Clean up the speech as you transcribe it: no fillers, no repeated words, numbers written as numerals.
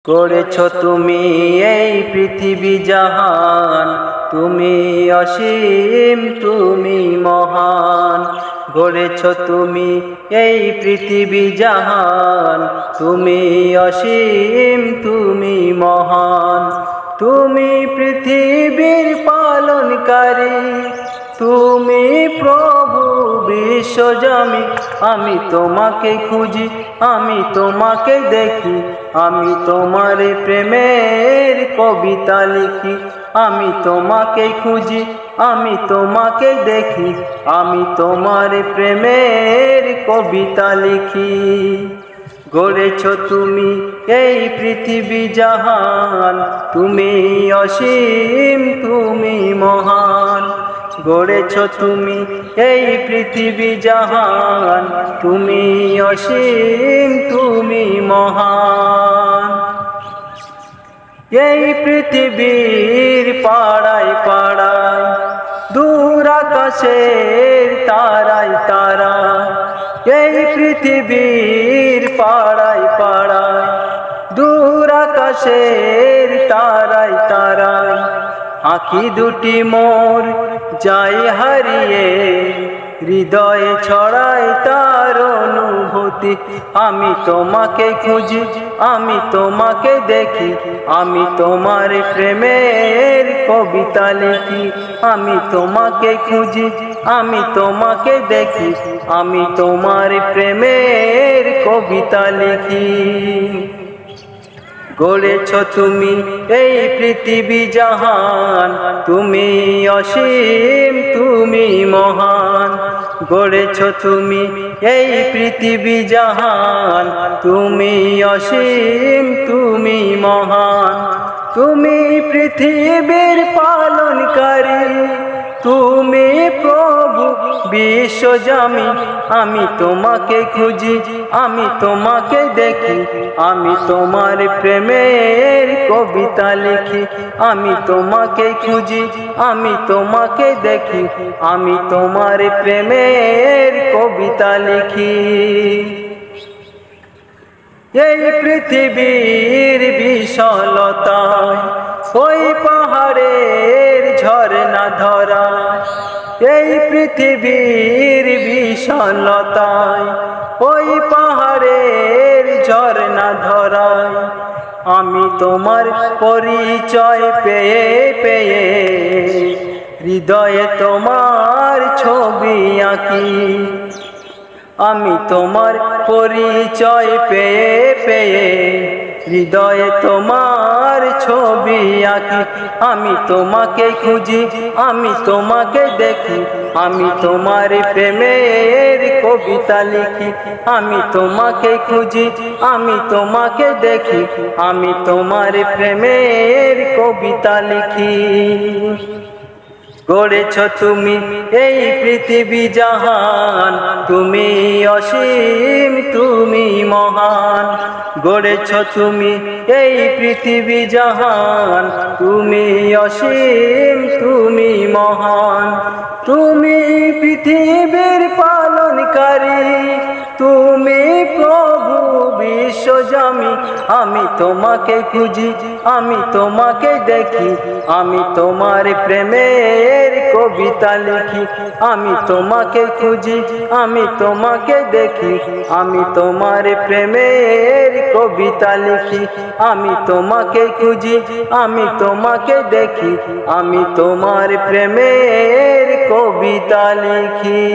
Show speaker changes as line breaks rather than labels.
করেছো তুমি এই পৃথিবী জাহান, তুমি অসীম তুমি মহান। গড়েছো তুমি এই পৃথিবী জাহান, তুমি অসীম তুমি মহান। তুমি পৃথিবীর পালনকারী, তুমি প্রভু বিশ্বজমি। আমি তোমাকে খুঁজি, আমি তোমাকে দেখি, আমি তোমার প্রেমের কবিতা লিখি। আমি তোমাকে খুঁজি, আমি তোমাকে দেখি, আমি তোমার প্রেমের কবিতা লিখি। গড়েছো তুমি এই পৃথিবী জাহান, তুমি অসীম তুমি মহান। গড়েছো তুমি এই পৃথিবী জাহান, তুমি অসীম তুমি মহান। এই পৃথিবীর পাড়ায় পাড়ায়, দূর আকাশের তারায় তারায়। এই পৃথিবীর পাড়ায় পাড়ায়, দূর আকাশের তারায় তারায়। আঁখি দুটি মোর যাই হারিয়ে, হৃদয়ে ছড়ায় তার অনুভূতি। আমি তোমাকে খুঁজি, আমি তোমাকে দেখি, আমি তোমার প্রেমের কবিতা লিখি। আমি তোমাকে খুঁজি, আমি তোমাকে দেখি, আমি তোমার প্রেমের কবিতা লিখি। গড়েছো তুমি এই পৃথিবী জাহান, তুমি অসীম তুমি মহান। গড়েছো তুমি এই পৃথিবী জাহান, তুমি অসীম তুমি মহান। তুমি পৃথিবীর পালনকারী, তুমি প্রভু বিশ্বজমি। আমি তোমাকে খুঁজি, আমি তোমাকে দেখি, আমি তোমার প্রেমের কবিতা লিখি। আমি তোমাকে খুঁজি, আমি তোমাকে দেখি, আমি তোমার প্রেমের কবিতা লিখি। এই পৃথিবীর বিশালতায়, ওই পাহাড়ের ঝরনা ধরা। এই পৃথিবীর বিশালতায়, ওই পাহাড়ের ঝরনা ধরায়। আমি তোমার পরিচয় পেয়ে পেয়ে, হৃদয়ে তোমার ছবি আঁকি। আমি তোমার পরিচয় পেয়ে পেয়ে, হৃদয়ে তোমার ছবি আঁকি। আমি তোমাকে খুঁজি, আমি তোমাকে দেখি, আমি তোমার প্রেমের কবিতা লিখি। আমি তোমাকে খুঁজি, আমি তোমাকে দেখি, আমি তোমার প্রেমের কবিতা লিখি। গড়েছো তুমি এই পৃথিবী জাহান, তুমি অসীম তুমি মহান। গড়েছো তুমি এই পৃথিবী জাহান, তুমি অসীম তুমি মহান। তুমি পৃথিবীর পালনকারী, তুমি প্রভু বিশ্বজমি। আমি তোমাকে খুঁজি, আমি তোমাকে দেখি, আমি তোমার প্রেমের কবিতা লিখি। আমি তোমাকে খুঁজি, আমি তোমাকে দেখি, আমি তোমার প্রেমের কবিতা লিখি। আমি তোমাকে খুঁজি, আমি তোমাকে দেখি, আমি তোমার প্রেমের কবিতা লিখি।